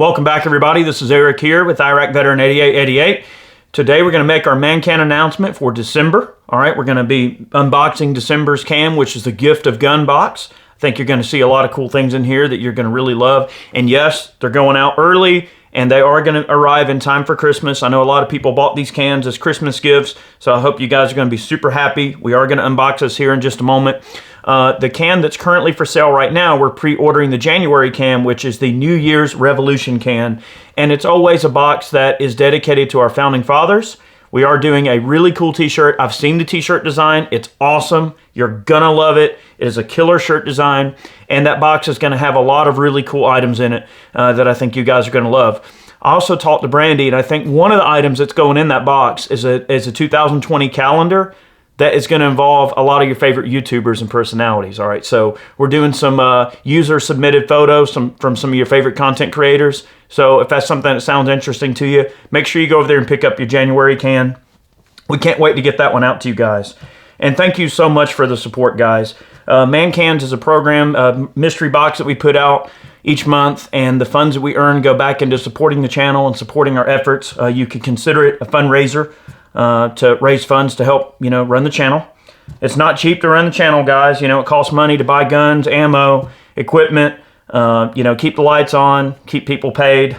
Welcome back, everybody. This is Eric here with Iraq Veteran 8888. Today we're going to make our man can announcement for December. All right, we're going to be unboxing December's can, which is the Gift of Gun box. I think you're going to see a lot of cool things in here that you're going to really love. And yes, they're going out early, and they are going to arrive in time for Christmas. I know a lot of people bought these cans as Christmas gifts, so I hope you guys are going to be super happy. We are going to unbox this here in just a moment. The can that's currently for sale right now, we're pre-ordering the January can, which is the New Year's Revolution can. And it's always a box that is dedicated to our founding fathers. We are doing a really cool t-shirt. I've seen the t-shirt design. It's awesome. You're gonna love it. It is a killer shirt design. And that box is gonna have a lot of really cool items in it that I think you guys are gonna love. I also talked to Brandy, and I think one of the items that's going in that box is a 2020 calendar that is going to involve a lot of your favorite YouTubers and personalities. All right, so we're doing some user-submitted photos from some of your favorite content creators. So if that's something that sounds interesting to you, make sure you go over there and pick up your January can. We can't wait to get that one out to you guys. And thank you so much for the support, guys. Man Cans is a program, a mystery box that we put out each month, and the funds that we earn go back into supporting the channel and supporting our efforts. You can consider it a fundraiser to raise funds to help, run the channel. It's not cheap to run the channel, guys. It costs money to buy guns, ammo, equipment, keep the lights on, keep people paid,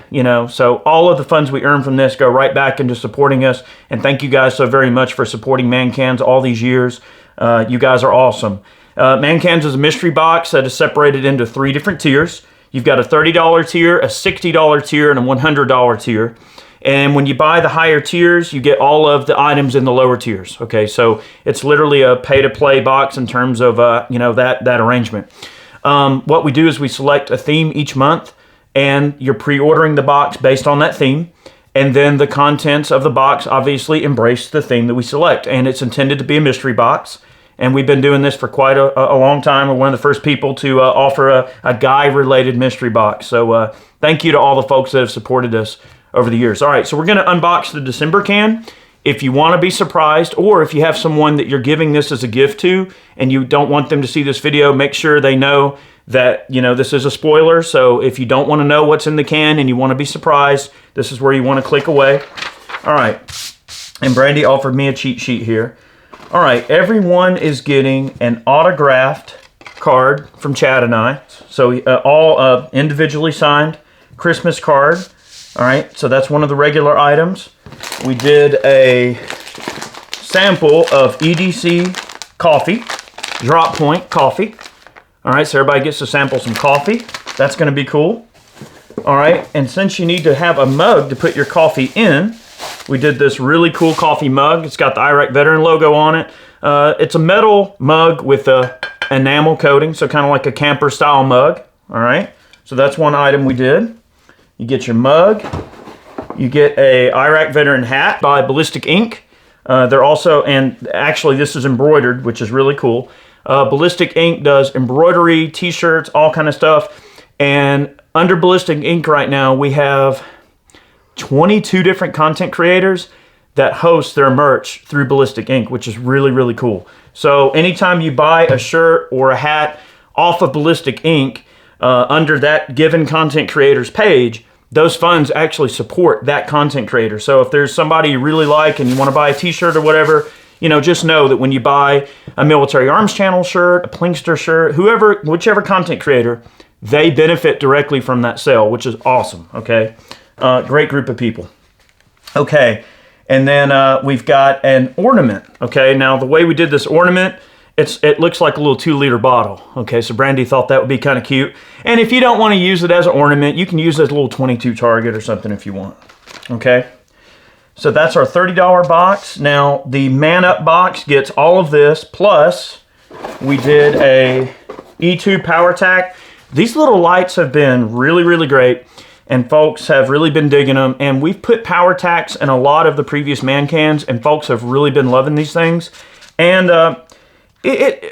So all of the funds we earn from this go right back into supporting us. And thank you guys so very much for supporting Man Cans all these years. You guys are awesome. Man Cans is a mystery box that is separated into 3 different tiers. You've got a $30 tier, a $60 tier, and a $100 tier. And when you buy the higher tiers, you get all of the items in the lower tiers. Okay, so it's literally a pay-to-play box in terms of that arrangement. What we do is we select a theme each month, and you're pre-ordering the box based on that theme. And then the contents of the box obviously embrace the theme that we select. And it's intended to be a mystery box. And we've been doing this for quite a long time. We're one of the first people to offer a guy-related mystery box. So thank you to all the folks that have supported us over the years. All right, so we're going to unbox the December can. If you want to be surprised, or if you have someone that you're giving this as a gift to and you don't want them to see this video, make sure they know that, this is a spoiler. So if you don't want to know what's in the can and you want to be surprised, this is where you want to click away. All right, and Brandy offered me a cheat sheet here. All right, everyone is getting an autographed card from Chad and I. So all individually signed Christmas card. All right, so that's one of the regular items. We did a sample of EDC coffee, Drop Point coffee. All right, so everybody gets to sample some coffee. That's gonna be cool. All right, and since you need to have a mug to put your coffee in, we did this really cool coffee mug. It's got the Iraq Veteran logo on it. It's a metal mug with a enamel coating, so kind of like a camper style mug. All right, so that's one item we did. You get your mug. You get a Iraq Veteran hat by Ballistic Ink. They're also, and actually this is embroidered, which is really cool. Ballistic Ink does embroidery, t-shirts, all kind of stuff. And under Ballistic Ink right now, we have 22 different content creators that host their merch through Ballistic Ink, which is really, really cool. So anytime you buy a shirt or a hat off of Ballistic Ink, under that given content creator's page, those funds actually support that content creator. So if there's somebody you really like and you want to buy a t-shirt or whatever, just know that when you buy a Military Arms Channel shirt, a Plinkster shirt, whichever content creator, they benefit directly from that sale, which is awesome, okay? Great group of people. Okay, and then we've got an ornament, okay? Now, the way we did this ornament, it looks like a little 2-liter bottle, okay? So Brandy thought that would be kind of cute. And if you don't want to use it as an ornament, you can use it as a little 22 target or something if you want, okay? So that's our $30 box. Now, the Man Up box gets all of this, plus we did a E2 power tack. These little lights have been really, really great, and folks have really been digging them. And we've put power tacks in a lot of the previous Man Cans, and folks have really been loving these things. And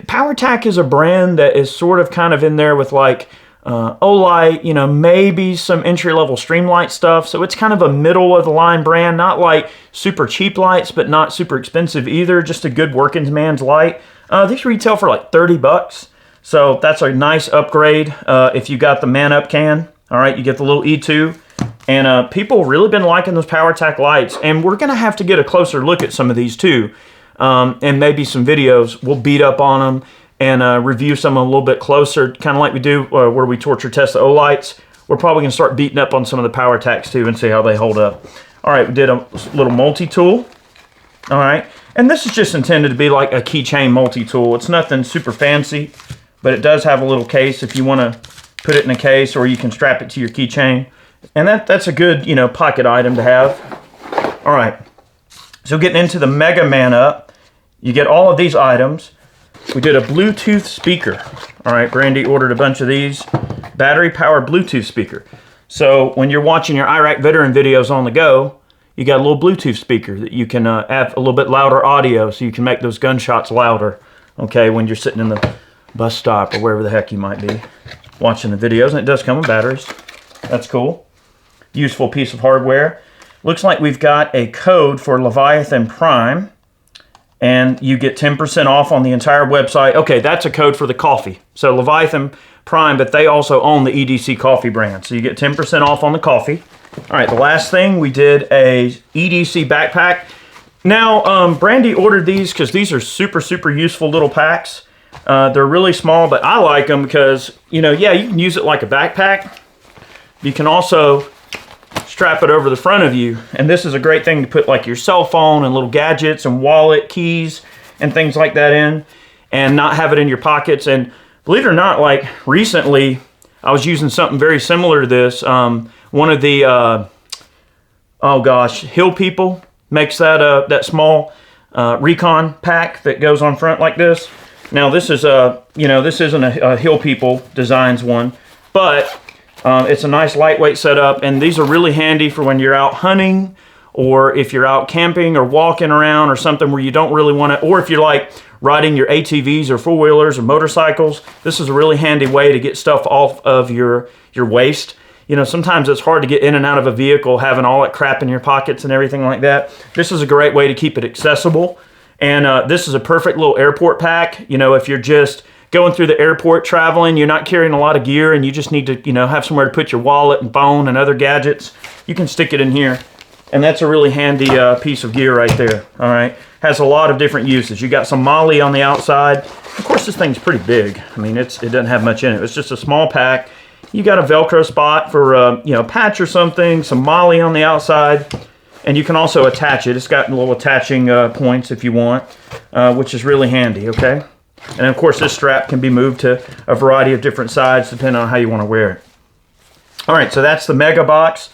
Power Tack is a brand that is sort of kind of in there with like Olight, maybe some entry-level Streamlight stuff. So it's kind of a middle-of-the-line brand, not like super cheap lights, but not super expensive either. Just a good working man's light. These retail for like $30. So that's a nice upgrade if you got the Man Up can. All right, you get the little E2. And people have really been liking those PowerTac lights. And we're going to have to get a closer look at some of these too. And maybe some videos. We'll beat up on them and review some a little bit closer, kind of like we do where we torture test the O-lights. We're probably going to start beating up on some of the PowerTacs too and see how they hold up. All right, we did a little multi-tool. All right, and this is just intended to be like a keychain multi-tool. It's nothing super fancy, but it does have a little case if you want to put it in a case, or you can strap it to your keychain. And that's a good, you know, pocket item to have. All right, so getting into the Mega Man Up, you get all of these items. We did a Bluetooth speaker. All right, Brandy ordered a bunch of these. Battery-powered Bluetooth speaker. So when you're watching your Iraq veteran videos on the go, you got a little Bluetooth speaker that you can have a little bit louder audio so you can make those gunshots louder, okay, when you're sitting in the bus stop or wherever the heck you might be watching the videos. And it does come with batteries. That's cool. Useful piece of hardware. Looks like we've got a code for Leviathan Prime, and you get 10% off on the entire website. Okay, that's a code for the coffee. So Leviathan Prime, but they also own the EDC coffee brand. So you get 10% off on the coffee. All right, the last thing, we did a EDC backpack. Now, Brandy ordered these because these are super, super useful little packs. They're really small, but I like them because, you know, yeah, you can use it like a backpack. You can also strap it over the front of you. And this is a great thing to put like your cell phone and little gadgets and wallet, keys, and things like that in, and not have it in your pockets. And believe it or not, like recently, I was using something very similar to this. One of the, oh gosh, Hill People makes that that small recon pack that goes on front like this. Now this is you know, this isn't a Hill People Designs one, but it's a nice lightweight setup, and these are really handy for when you're out hunting, or if you're out camping or walking around or something where you don't really want to, or if you're like riding your ATVs or four-wheelers or motorcycles. This is a really handy way to get stuff off of your waist. You know, sometimes it's hard to get in and out of a vehicle having all that crap in your pockets and everything like that. This is a great way to keep it accessible. And this is a perfect little airport pack. You know, if you're just going through the airport traveling, you're not carrying a lot of gear, and you just need to, you know, have somewhere to put your wallet and phone and other gadgets, you can stick it in here. And that's a really handy piece of gear right there, all right? Has a lot of different uses. You got some MOLLE on the outside. Of course, this thing's pretty big. I mean, it doesn't have much in it. It's just a small pack. You got a Velcro spot for, you know, patch or something, some MOLLE on the outside, and you can also attach it. It's got little attaching points if you want, which is really handy, okay? And of course, this strap can be moved to a variety of different sides depending on how you want to wear it. All right, so that's the Mega Box.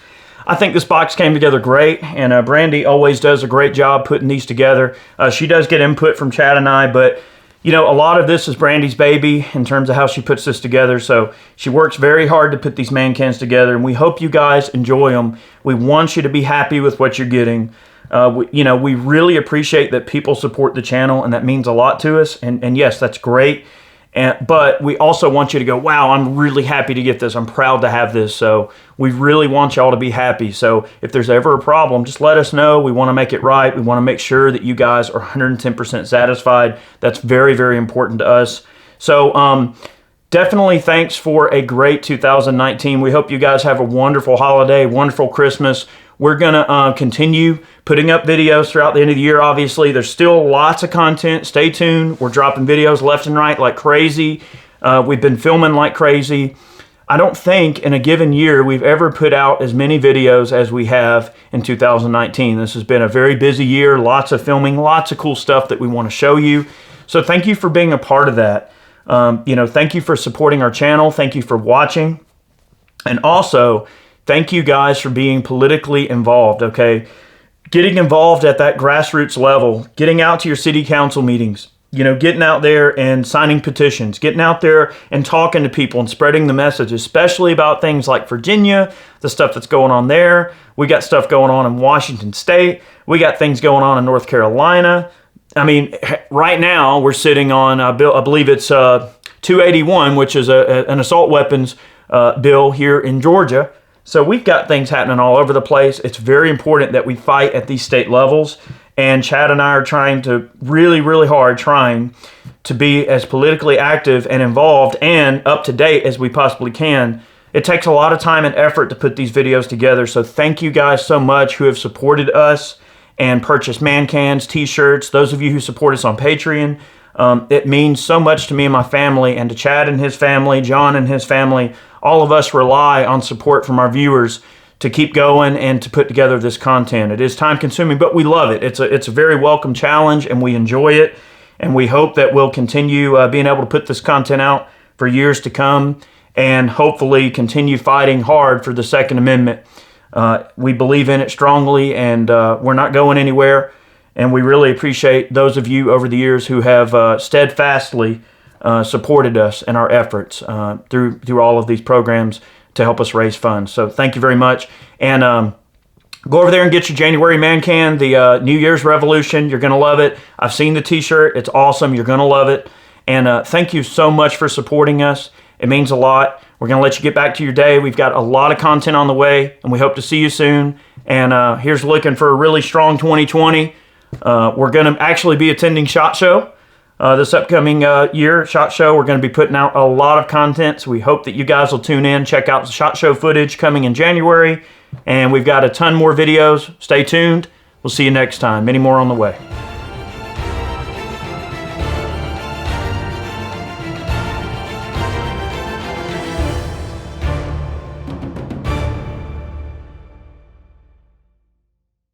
I think this box came together great, and Brandy always does a great job putting these together. She does get input from Chad and I, but you know, a lot of this is Brandy's baby in terms of how she puts this together. So she works very hard to put these man cans together, and we hope you guys enjoy them. We want you to be happy with what you're getting. You know, we really appreciate that people support the channel, and that means a lot to us. And yes, that's great. But we also want you to go, wow, I'm really happy to get this. I'm proud to have this. So we really want y'all to be happy. So if there's ever a problem, just let us know. We want to make it right. We want to make sure that you guys are 110% satisfied. That's very, very important to us. So definitely thanks for a great 2019. We hope you guys have a wonderful holiday, wonderful Christmas. We're going to continue putting up videos throughout the end of the year, obviously. There's still lots of content. Stay tuned. We're dropping videos left and right like crazy. We've been filming like crazy. I don't think in a given year we've ever put out as many videos as we have in 2019. This has been a very busy year, lots of filming, lots of cool stuff that we want to show you. So thank you for being a part of that. You know, thank you for supporting our channel. Thank you for watching. And also, thank you guys for being politically involved, okay? Getting involved at that grassroots level, getting out to your city council meetings, you know, getting out there and signing petitions, getting out there and talking to people and spreading the message, especially about things like Virginia, the stuff that's going on there. We got stuff going on in Washington State. We got things going on in North Carolina. I mean, right now we're sitting on, I believe it's 281, which is an assault weapons bill here in Georgia. So we've got things happening all over the place. It's very important that we fight at these state levels. And Chad and I are trying to really, really hard, trying to be as politically active and involved and up to date as we possibly can, it takes a lot of time and effort to put these videos together. So thank you guys so much who have supported us and purchased man cans, t-shirts. Those of you who support us on Patreon, it means so much to me and my family, and to Chad and his family, John and his family. All of us rely on support from our viewers to keep going and to put together this content. It is time consuming, but we love it. It's a very welcome challenge, and we enjoy it. And we hope that we'll continue being able to put this content out for years to come, and hopefully continue fighting hard for the Second Amendment. We believe in it strongly, and we're not going anywhere. And we really appreciate those of you over the years who have steadfastly supported us in our efforts through all of these programs to help us raise funds. So thank you very much. And go over there and get your January Man Can, the New Year's Revolution. You're going to love it. I've seen the t-shirt. It's awesome. You're going to love it. And thank you so much for supporting us. It means a lot. We're going to let you get back to your day. We've got a lot of content on the way, and we hope to see you soon. And here's looking for a really strong 2020. We're going to actually be attending SHOT Show this upcoming year. SHOT Show, we're going to be putting out a lot of content, so we hope that you guys will tune in. Check out the SHOT Show footage coming in January, and we've got a ton more videos. Stay tuned. We'll see you next time. Many more on the way.